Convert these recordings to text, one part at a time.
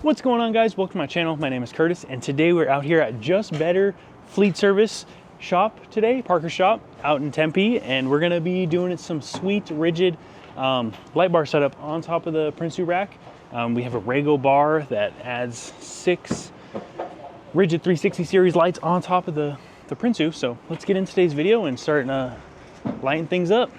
What's going on, guys? Welcome to my channel. My name is Curtis, and today we're out here at Just Better Fleet Service shop today, Parker shop out in Tempe, and we're gonna be doing some sweet rigid light bar setup on top of the Prinsu rack. We have a Rego bar that adds 6 rigid 360 series lights on top of the Prinsu. So let's get into today's video and start lighting things up.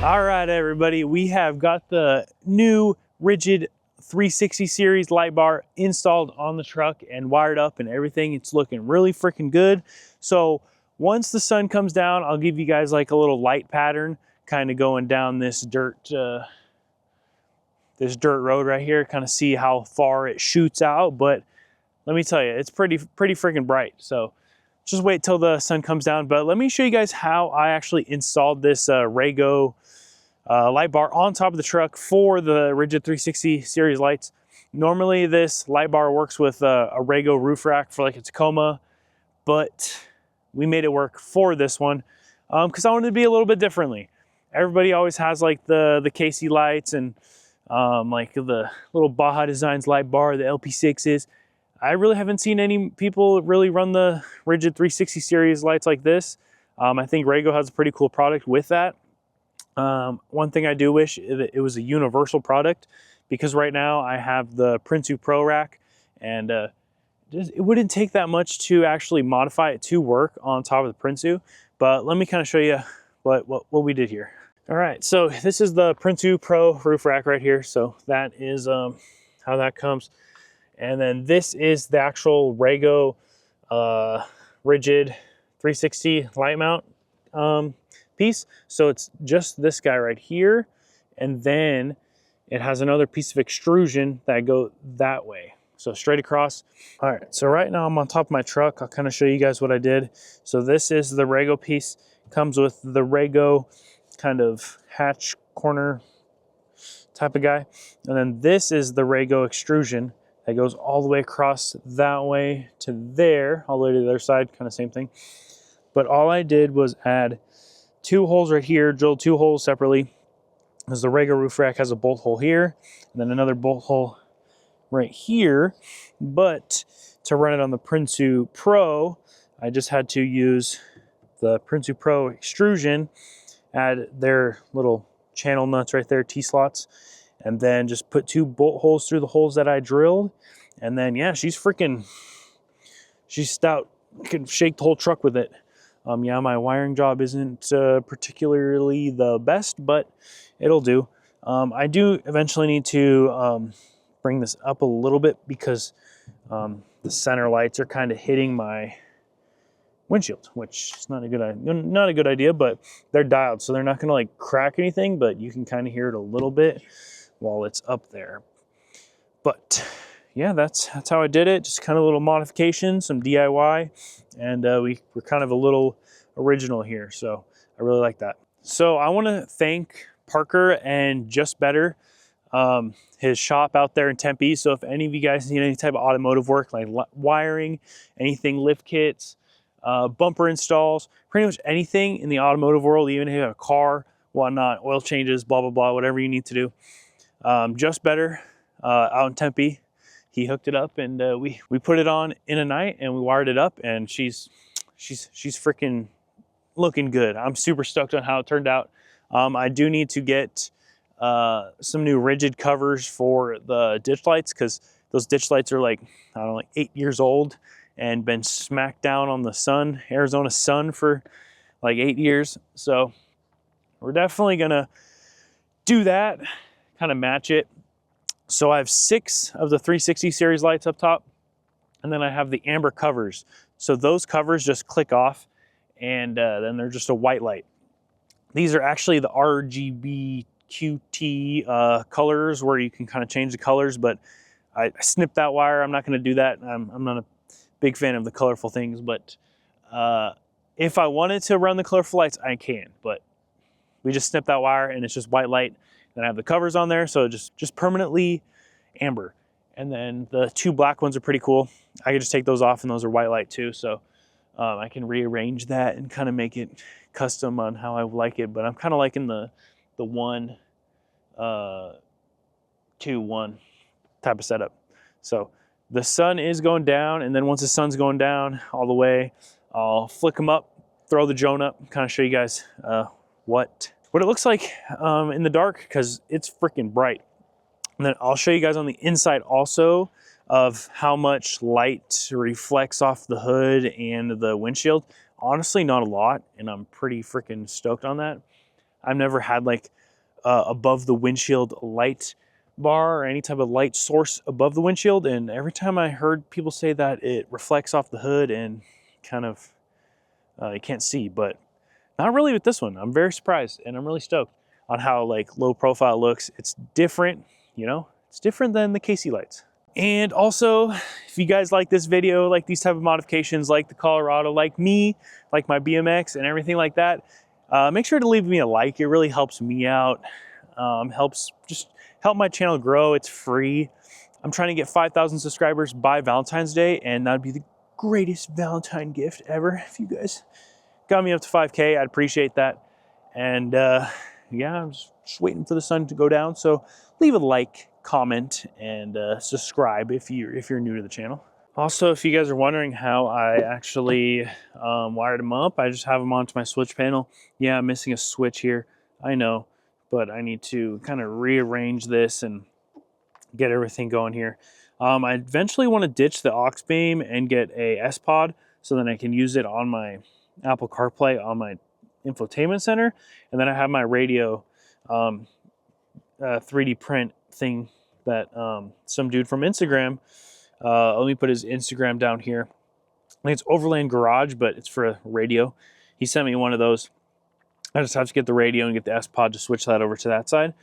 All right, everybody, we have got the new rigid 360 series light bar installed on the truck and wired up and everything. It's looking really freaking good. So once the sun comes down, I'll give you guys like a little light pattern kind of going down this dirt road right here, kind of see how far it shoots out. But let me tell you, it's pretty freaking bright. So just wait till the sun comes down. But let me show you guys how I actually installed this Rego light bar on top of the truck for the rigid 360 series lights. Normally this light bar works with a Rego roof rack for like a Tacoma, but we made it work for this one because I wanted to be a little bit differently. Everybody always has like the KC lights and like the little Baja Designs light bar, the LP6s. I really haven't seen any people really run the rigid 360 series lights like this. I think Rego has a pretty cool product with that. One thing I do wish it was a universal product, because right now I have the Prinsu Pro rack, and it wouldn't take that much to actually modify it to work on top of the Prinsu. But let me kind of show you what we did here. All right, so this is the Prinsu Pro roof rack right here. So that is how that comes. And then this is the actual Rego rigid 360 light mount piece. So it's just this guy right here, and then it has another piece of extrusion that go that way, so straight across. All right, so right now I'm on top of my truck. I'll kind of show you guys what I did. So this is the Rego piece, comes with the Rego kind of hatch corner type of guy, and then this is the Rego extrusion that goes all the way across that way to there, all the way to the other side, kind of same thing. But all I did was add 2 holes right here, drilled 2 holes separately, because the Rego roof rack has a bolt hole here, and then another bolt hole right here. But to run it on the Prinsu Pro, I just had to use the Prinsu Pro extrusion, add their little channel nuts right there, T-slots, and then just put 2 bolt holes through the holes that I drilled. And then, yeah, she's stout. You can shake the whole truck with it. Yeah, my wiring job isn't particularly the best, but it'll do. I do eventually need to bring this up a little bit because the center lights are kind of hitting my windshield, which is not a good idea, but they're dialed, so they're not going to like crack anything, but you can kind of hear it a little bit while it's up there. But yeah, that's how I did it. Just kind of a little modification, some DIY, and we're kind of a little original here, so I really like that. So I want to thank Parker and Just Better, his shop out there in Tempe. So if any of you guys need any type of automotive work, like wiring, anything, lift kits, bumper installs, pretty much anything in the automotive world, even if you have a car, whatnot, oil changes, blah, blah, blah, whatever you need to do. Just Better out in Tempe, he hooked it up, and we put it on in a night, and we wired it up, and she's freaking looking good. I'm super stoked on how it turned out. I do need to get some new rigid covers for the ditch lights, because those ditch lights are like, I don't know, like 8 years old and been smacked down on the sun, Arizona sun, for like 8 years. So we're definitely gonna do that, kind of match it. So I have 6 of the 360 series lights up top, and then I have the amber covers. So those covers just click off, and then they're just a white light. These are actually the RGB QT colors, where you can kind of change the colors, but I snipped that wire. I'm not going to do that. I'm not a big fan of the colorful things, but if I wanted to run the colorful lights, I can, but we just snipped that wire, and it's just white light. Then I have the covers on there, so just permanently amber. And then the 2 black ones are pretty cool. I can just take those off, and those are white light too, so I can rearrange that and kind of make it custom on how I like it. But I'm kind of liking the 1, 2, 1 type of setup. So the sun is going down, and then once the sun's going down all the way, I'll flick them up, throw the drone up, kind of show you guys what it looks like in the dark, because it's freaking bright. And then I'll show you guys on the inside also of how much light reflects off the hood and the windshield. Honestly, not a lot, and I'm pretty freaking stoked on that. I've never had like above the windshield light bar or any type of light source above the windshield, and every time I heard people say that it reflects off the hood and kind of you can't see, but not really with this one. I'm very surprised, and I'm really stoked on how like low profile it looks. It's different, you know, it's different than the KC lights. And also, if you guys like this video, like these type of modifications, like the Colorado, like me, like my BMX and everything like that, make sure to leave me a like. It really helps me out, helps just help my channel grow. It's free. I'm trying to get 5,000 subscribers by Valentine's Day, and that'd be the greatest Valentine gift ever. If you guys got me up to 5K, I'd appreciate that. And yeah, I'm just waiting for the sun to go down. So leave a like, comment, and subscribe if you're new to the channel. Also, if you guys are wondering how I actually wired them up, I just have them onto my switch panel. Yeah, I'm missing a switch here, I know, but I need to kind of rearrange this and get everything going here. I eventually want to ditch the aux beam and get a S-Pod, so then I can use it on my Apple CarPlay on my infotainment center. And then I have my radio 3D print thing that some dude from Instagram, let me put his Instagram down here. I think it's Overland Garage, but it's for a radio. He sent me one of those. I just have to get the radio and get the S-Pod to switch that over to that side.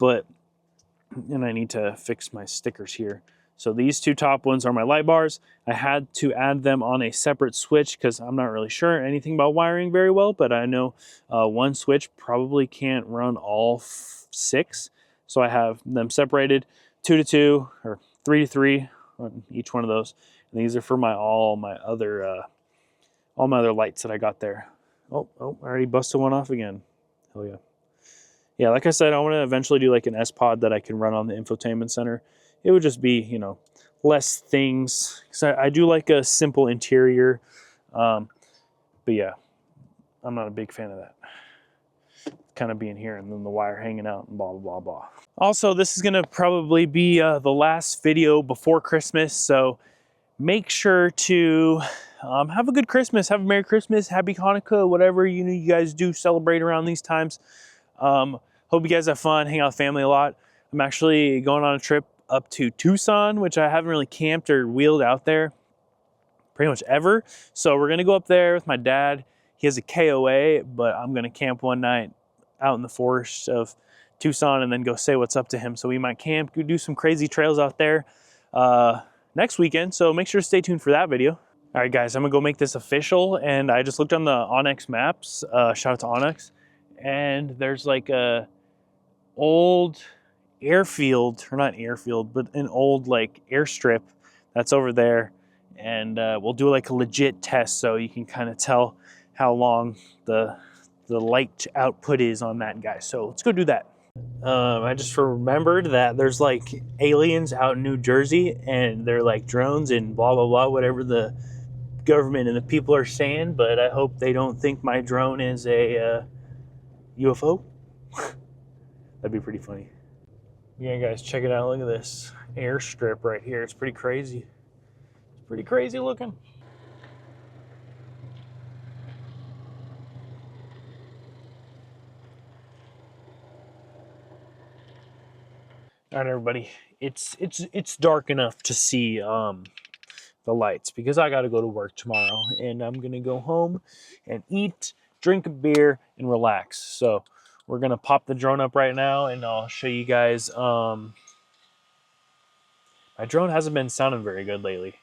And I need to fix my stickers here. So these 2 top ones are my light bars. I had to add them on a separate switch because I'm not really sure anything about wiring very well, but I know one switch probably can't run all 6. So I have them separated 2 to 2 or 3 to 3 on each one of those. And these are for all my other lights that I got there. Oh, I already busted one off again. Hell yeah. Yeah, like I said, I want to eventually do like an S-Pod that I can run on the infotainment center. It would just be, you know, less things. Because I do like a simple interior. But yeah, I'm not a big fan of that. kind of being here and then the wire hanging out and blah, blah, blah, blah. Also, this is gonna probably be the last video before Christmas, so make sure to have a good Christmas, have a Merry Christmas, Happy Hanukkah, whatever you guys do celebrate around these times. Hope you guys have fun, hang out with family a lot. I'm actually going on a trip up to Tucson, which I haven't really camped or wheeled out there pretty much ever. So we're gonna go up there with my dad. He has a KOA, but I'm gonna camp one night out in the forest of Tucson and then go say what's up to him. So we might camp, go do some crazy trails out there next weekend. So make sure to stay tuned for that video. All right, guys, I'm gonna go make this official. And I just looked on the Onyx maps, shout out to Onyx. And there's like a old airfield, or not airfield, but an old like airstrip that's over there. And we'll do like a legit test so you can kind of tell how long the light output is on that guy. So let's go do that. I just remembered that there's like aliens out in New Jersey and they're like drones and blah, blah, blah, whatever the government and the people are saying, but I hope they don't think my drone is a UFO. That'd be pretty funny. Yeah, guys, check it out. Look at this airstrip right here. It's pretty crazy. It's pretty crazy looking. All right, everybody, it's dark enough to see the lights because I got to go to work tomorrow, and I'm gonna go home and eat, drink a beer, and relax. So we're gonna pop the drone up right now, and I'll show you guys. My drone hasn't been sounding very good lately,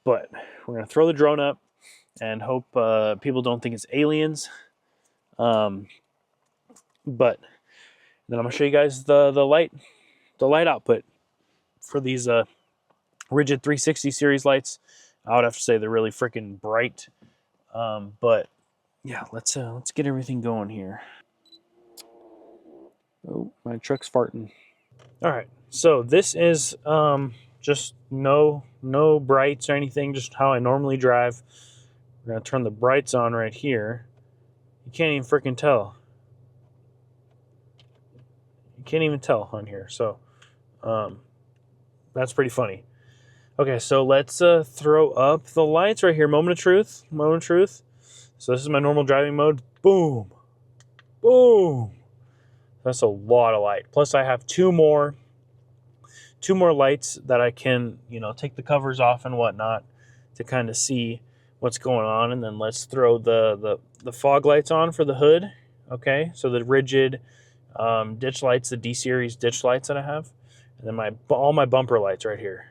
but we're gonna throw the drone up and hope people don't think it's aliens. But then I'm gonna show you guys the light output for these rigid 360 series lights. I would have to say they're really freaking bright. But yeah, let's get everything going here. Oh, my truck's farting. All right, so this is just no brights or anything, just how I normally drive. We're gonna turn the brights on right here. You can't even freaking tell. Can't even tell on here, so that's pretty funny. Okay, so let's throw up the lights right here. Moment of truth. So this is my normal driving mode. Boom, boom. That's a lot of light. Plus I have two more lights that I can, take the covers off and whatnot to kind of see what's going on. And then let's throw the fog lights on for the hood. Okay, so the rigid ditch lights, the D series ditch lights that I have, and then all my bumper lights right here.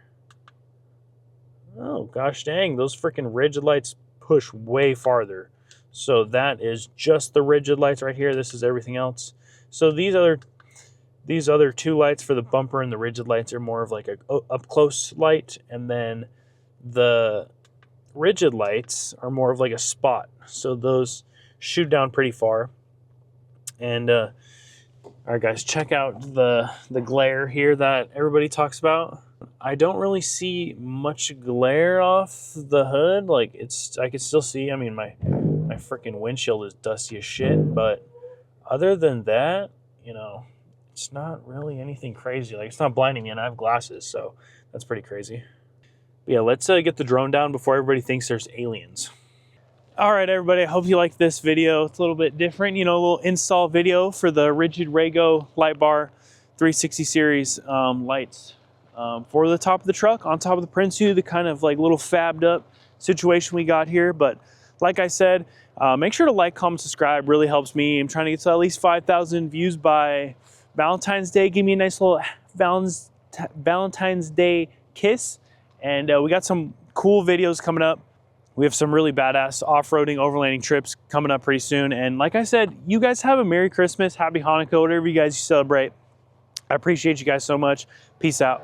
Oh gosh dang, those freaking rigid lights push way farther. So that is just the rigid lights right here. This is everything else. So these other two lights for the bumper and the rigid lights are more of like a up close light, and then the rigid lights are more of like a spot. So those shoot down pretty far. And all right, guys, check out the glare here that everybody talks about. I don't really see much glare off the hood. Like I can still see. I mean, my freaking windshield is dusty as shit. But other than that, it's not really anything crazy. Like it's not blinding me, and I have glasses, so that's pretty crazy. But yeah, let's get the drone down before everybody thinks there's aliens. All right, everybody, I hope you like this video. It's a little bit different, a little install video for the rigid Rego light bar 360 series lights for the top of the truck, on top of the Prinsu, the kind of like little fabbed up situation we got here. But like I said, make sure to like, comment, subscribe. Really helps me. I'm trying to get to at least 5,000 views by Valentine's Day. Give me a nice little Valentine's Day kiss. And we got some cool videos coming up. We have some really badass off-roading, overlanding trips coming up pretty soon. And like I said, you guys have a Merry Christmas, Happy Hanukkah, whatever you guys celebrate. I appreciate you guys so much. Peace out.